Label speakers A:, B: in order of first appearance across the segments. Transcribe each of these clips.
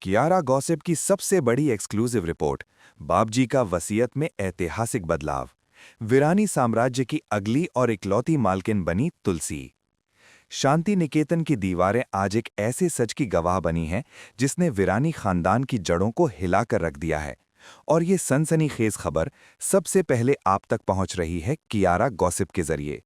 A: Kiara gossip की सबसे बड़ी एक्सक्लूसिव रिपोर्ट। बाबजी का वसीयत में ऐतिहासिक बदलाव। वीरानी साम्राज्य की अगली और इकलौती मालकिन बनी तुलसी। शांति निकेतन की दीवारें आज एक ऐसे सच की गवाह बनी हैं जिसने वीरानी खानदान की जड़ों को हिलाकर रख दिया है। और ये सनसनीखेज खबर सबसे पहले आप तक पहुंच रही है कियारा गॉसिप के जरिए।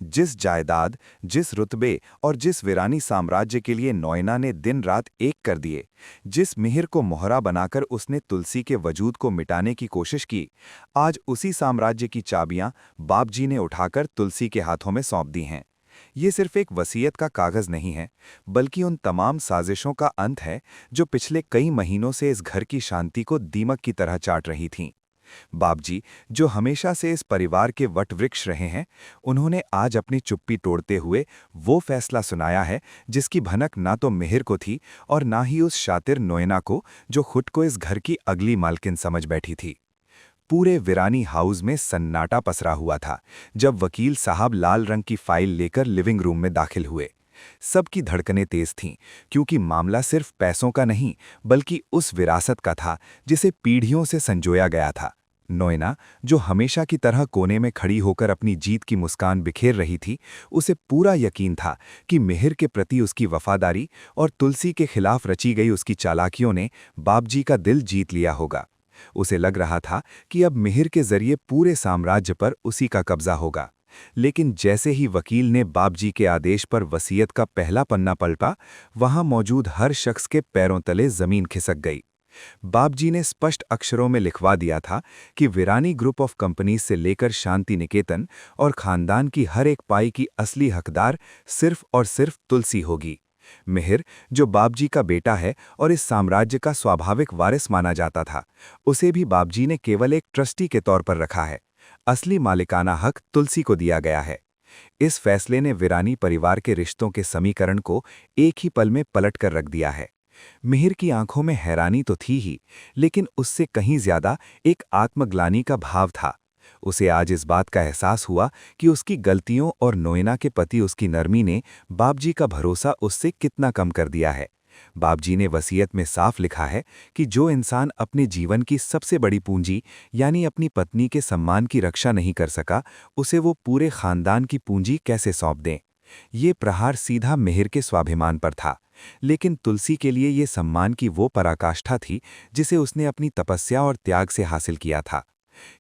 A: जिस जायदाद, जिस रुतबे और जिस वीरानी साम्राज्य के लिए नोएना ने दिन रात एक कर दिए, जिस मिहिर को मोहरा बनाकर उसने तुलसी के वजूद को मिटाने की कोशिश की, आज उसी साम्राज्य की चाबियां बापजी ने उठाकर तुलसी के हाथों में सौंप दी हैं। ये सिर्फ एक वसीयत का कागज नहीं है, बल्कि उन तमाम साजिशों का अंत है जो पिछले कई महीनों से इस घर की शांति को दीमक की तरह चाट रही थीं। बापजी, जो हमेशा से इस परिवार के वटवृक्ष रहे हैं, उन्होंने आज अपनी चुप्पी तोड़ते हुए वो फैसला सुनाया है जिसकी भनक ना तो मिहिर को थी और ना ही उस शातिर नोएना को, जो खुद को इस घर की अगली मालकिन समझ बैठी थी। पूरे वीरानी हाउस में सन्नाटा पसरा हुआ था जब वकील साहब लाल रंग की फाइल लेकर लिविंग रूम में दाखिल हुए। सबकी धड़कनें तेज थीं, क्योंकि मामला सिर्फ पैसों का नहीं बल्कि उस विरासत का था जिसे पीढ़ियों से संजोया गया था। नोएना, जो हमेशा की तरह कोने में खड़ी होकर अपनी जीत की मुस्कान बिखेर रही थी, उसे पूरा यकीन था कि मिहिर के प्रति उसकी वफादारी और तुलसी के खिलाफ रची गई उसकी चालाकियों ने बापजी का दिल जीत लिया होगा। उसे लग रहा था कि अब मिहिर के जरिए पूरे साम्राज्य पर उसी का कब्जा होगा। लेकिन जैसे ही वकील ने बापजी के आदेश पर वसीयत का पहला पन्ना पलटा, वहां मौजूद हर शख्स के पैरों तले जमीन खिसक गई। बापजी ने स्पष्ट अक्षरों में लिखवा दिया था कि वीरानी ग्रुप ऑफ कंपनीज से लेकर शांति निकेतन और खानदान की हर एक पाई की असली हकदार सिर्फ और सिर्फ तुलसी होगी। मिहिर, जो बापजी का बेटा है और इस साम्राज्य का स्वाभाविक वारिस माना जाता था, उसे भी बापजी ने केवल एक ट्रस्टी के तौर पर रखा है। असली मालिकाना हक तुलसी को दिया गया है। इस फैसले ने वीरानी परिवार के रिश्तों के समीकरण को एक ही पल में पलट कर रख दिया है। मिहिर की आंखों में हैरानी तो थी ही, लेकिन उससे कहीं ज्यादा एक आत्मग्लानि का भाव था। उसे आज इस बात का एहसास हुआ कि उसकी गलतियों और नोएना के पति उसकी नरमी ने बापजी का भरोसा उससे कितना कम कर दिया है। बापजी ने वसीयत में साफ लिखा है कि जो इंसान अपने जीवन की सबसे बड़ी पूंजी यानी अपनी पत्नी के सम्मान की रक्षा नहीं कर सका, उसे वो पूरे खानदान की पूंजी कैसे सौंप दें। ये प्रहार सीधा मिहिर के स्वाभिमान पर था, लेकिन तुलसी के लिए ये सम्मान की वो पराकाष्ठा थी जिसे उसने अपनी तपस्या और त्याग से हासिल किया था।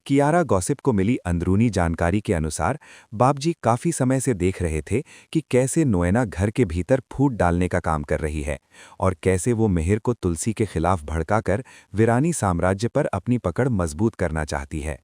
A: कियारा गॉसिप को मिली अंदरूनी जानकारी के अनुसार बापजी काफी समय से देख रहे थे कि कैसे नोएना घर के भीतर फूट डालने का काम कर रही है और कैसे वो मिहिर को तुलसी के खिलाफ भड़काकर वीरानी साम्राज्य पर अपनी पकड़ मजबूत करना चाहती है।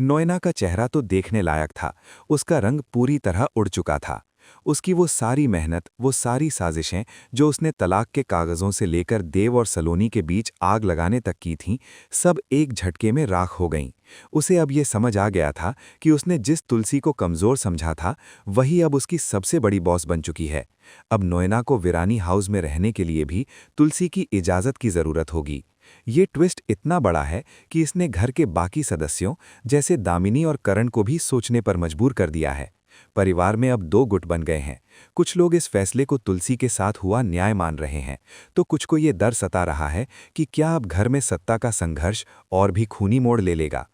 A: नोएना का चेहरा तो देखने लायक था, उसका रंग पूरी तरह उड़ चुका था। उसकी वो सारी मेहनत, वो सारी साजिशें जो उसने तलाक के कागजों से लेकर देव और सलोनी के बीच आग लगाने तक की थीं, सब एक झटके में राख हो गईं। उसे अब ये समझ आ गया था कि उसने जिस तुलसी को कमज़ोर समझा था, वही अब उसकी सबसे बड़ी बॉस बन चुकी है। अब नोएना को वीरानी हाउस में रहने के लिए भी तुलसी की इजाज़त की ज़रूरत होगी। ये ट्विस्ट इतना बड़ा है कि इसने घर के बाकी सदस्यों जैसे दामिनी और करण को भी सोचने पर मजबूर कर दिया है। परिवार में अब दो गुट बन गए हैं। कुछ लोग इस फैसले को तुलसी के साथ हुआ न्याय मान रहे हैं, तो कुछ को ये डर सता रहा है कि क्या अब घर में सत्ता का संघर्ष और भी खूनी मोड़ ले लेगा।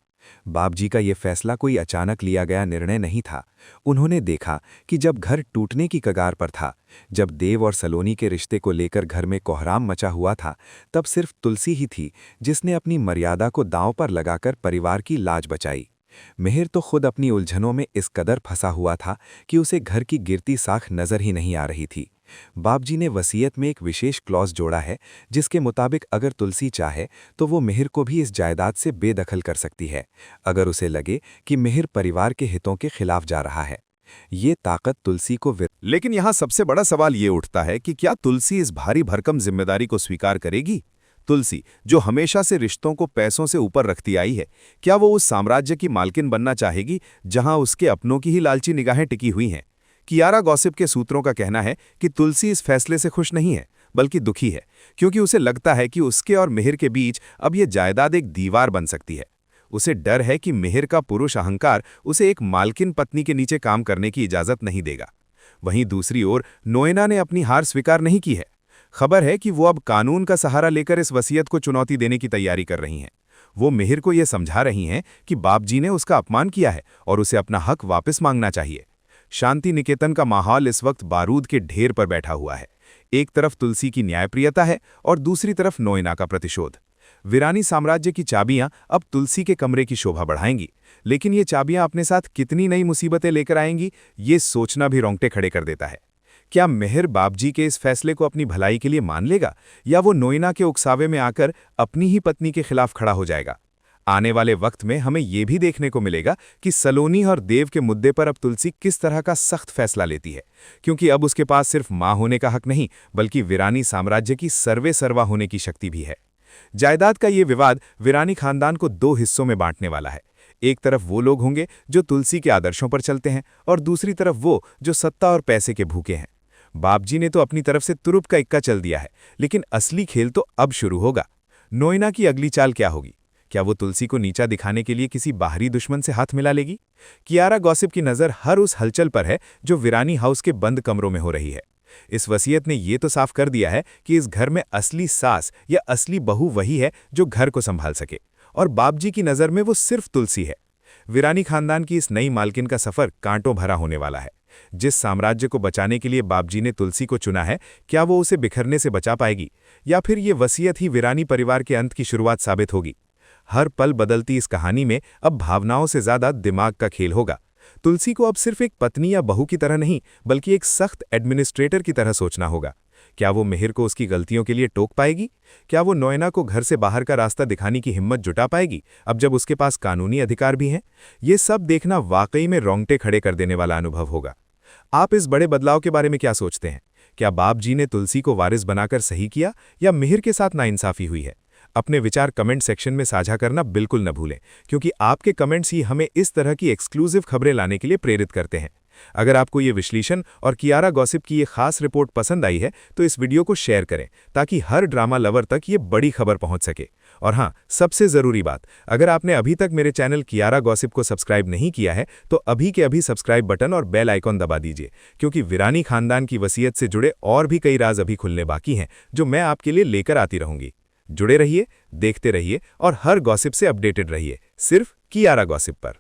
A: बापजी का ये फैसला कोई अचानक लिया गया निर्णय नहीं था। उन्होंने देखा कि जब घर टूटने की कगार पर था, जब देव और सलोनी के रिश्ते को लेकर घर में कोहराम मचा हुआ था, तब सिर्फ तुलसी ही थी जिसने अपनी मर्यादा को दांव पर लगाकर परिवार की लाज बचाई। मिहिर तो खुद अपनी उलझनों में इस कदर फंसा हुआ था कि उसे घर की गिरती साख नजर ही नहीं आ रही थी। बापजी ने वसीयत में एक विशेष क्लॉज जोड़ा है जिसके मुताबिक अगर तुलसी चाहे तो वो मिहिर को भी इस जायदाद से बेदखल कर सकती है, अगर उसे लगे कि मिहिर परिवार के हितों के खिलाफ जा रहा है। ये ताकत तुलसी को
B: लेकिन यहाँ सबसे बड़ा सवाल ये उठता है कि क्या तुलसी इस भारी भरकम जिम्मेदारी को स्वीकार करेगी? तुलसी, जो हमेशा से रिश्तों को पैसों से ऊपर रखती आई है, क्या वो उस साम्राज्य की मालकिन बनना चाहेगी जहां उसके अपनों की ही लालची निगाहें टिकी हुई हैं? कियारा गॉसिप के सूत्रों का कहना है कि तुलसी इस फैसले से खुश नहीं है, बल्कि दुखी है, क्योंकि उसे लगता है कि उसके और मिहिर के बीच अब ये जायदाद एक दीवार बन सकती है। उसे डर है कि मिहिर का पुरुष अहंकार उसे एक मालकिन पत्नी के नीचे काम करने की इजाजत नहीं देगा। वहीं दूसरी ओर नोएना ने अपनी हार स्वीकार नहीं की है। खबर है कि वो अब कानून का सहारा लेकर इस वसीयत को चुनौती देने की तैयारी कर रही हैं। वो मिहिर को यह समझा रही हैं कि बापजी ने उसका अपमान किया है और उसे अपना हक वापस मांगना चाहिए। शांति निकेतन का माहौल इस वक्त बारूद के ढेर पर बैठा हुआ है। एक तरफ तुलसी की न्यायप्रियता है और दूसरी तरफ नोएना का प्रतिशोध। वीरानी साम्राज्य की चाबियां अब तुलसी के कमरे की शोभा बढ़ाएंगी, लेकिन ये चाबियां अपने साथ कितनी नई मुसीबतें लेकर आएंगी, ये सोचना भी रोंगटे खड़े कर देता है। क्या मिहिर बापजी के इस फैसले को अपनी भलाई के लिए मान लेगा, या वो नोएना के उकसावे में आकर अपनी ही पत्नी के खिलाफ खड़ा हो जाएगा? आने वाले वक्त में हमें यह भी देखने को मिलेगा कि सलोनी और देव के मुद्दे पर अब तुलसी किस तरह का सख्त फैसला लेती है, क्योंकि अब उसके पास सिर्फ मां होने का हक नहीं, बल्कि वीरानी साम्राज्य की सर्वे सर्वा होने की शक्ति भी है। जायदाद का ये विवाद वीरानी खानदान को दो हिस्सों में बांटने वाला है। एक तरफ वो लोग होंगे जो तुलसी के आदर्शों पर चलते हैं, और दूसरी तरफ वो जो सत्ता और पैसे के भूखे हैं। बापजी ने तो अपनी तरफ से तुरुप का इक्का चल दिया है, लेकिन असली खेल तो अब शुरू होगा। नोएना की अगली चाल क्या होगी? क्या वो तुलसी को नीचा दिखाने के लिए किसी बाहरी दुश्मन से हाथ मिला लेगी? कियारा गॉसिप की नज़र हर उस हलचल पर है जो वीरानी हाउस के बंद कमरों में हो रही है। इस वसीयत ने ये तो साफ कर दिया है कि इस घर में असली सास या असली बहू वही है जो घर को संभाल सके, और बापजी की नज़र में वो सिर्फ तुलसी है। वीरानी खानदान की इस नई मालकिन का सफ़र कांटों भरा होने वाला है। जिस साम्राज्य को बचाने के लिए बापजी ने तुलसी को चुना है, क्या वो उसे बिखरने से बचा पाएगी, या फिर ये वसीयत ही वीरानी परिवार के अंत की शुरुआत साबित होगी? हर पल बदलती इस कहानी में अब भावनाओं से ज्यादा दिमाग का खेल होगा। तुलसी को अब सिर्फ एक पत्नी या बहू की तरह नहीं, बल्कि एक सख्त एडमिनिस्ट्रेटर की तरह सोचना होगा। क्या वो मिहिर को उसकी गलतियों के लिए टोक पाएगी? क्या वो नोएना को घर से बाहर का रास्ता दिखाने की हिम्मत जुटा पाएगी, अब जब उसके पास कानूनी अधिकार भी हैं? ये सब देखना वाकई में रोंगटे खड़े कर देने वाला अनुभव होगा। आप इस बड़े बदलाव के बारे में क्या सोचते हैं? क्या बापजी ने तुलसी को वारिस बनाकर सही किया, या मिहिर के साथ नाइंसाफी हुई है? अपने विचार कमेंट सेक्शन में साझा करना बिल्कुल न भूलें, क्योंकि आपके कमेंट्स ही हमें इस तरह की एक्सक्लूसिव खबरें लाने के लिए प्रेरित करते हैं। अगर आपको ये विश्लेषण और कियारा गॉसिप की ये खास रिपोर्ट पसंद आई है, तो इस वीडियो को शेयर करें, ताकि हर ड्रामा लवर तक ये बड़ी खबर पहुंच सके। और हाँ, सबसे ज़रूरी बात, अगर आपने अभी तक मेरे चैनल कियारा गॉसिप को सब्सक्राइब नहीं किया है, तो अभी के अभी सब्सक्राइब बटन और बेल आइकॉन दबा दीजिए, क्योंकि वीरानी खानदान की वसीयत से जुड़े और भी कई राज अभी खुलने बाकी हैं, जो मैं आपके लिए लेकर आती रहूंगी। जुड़े रहिए, देखते रहिए और हर गॉसिप से अपडेटेड रहिए, सिर्फ कियारा गॉसिप पर।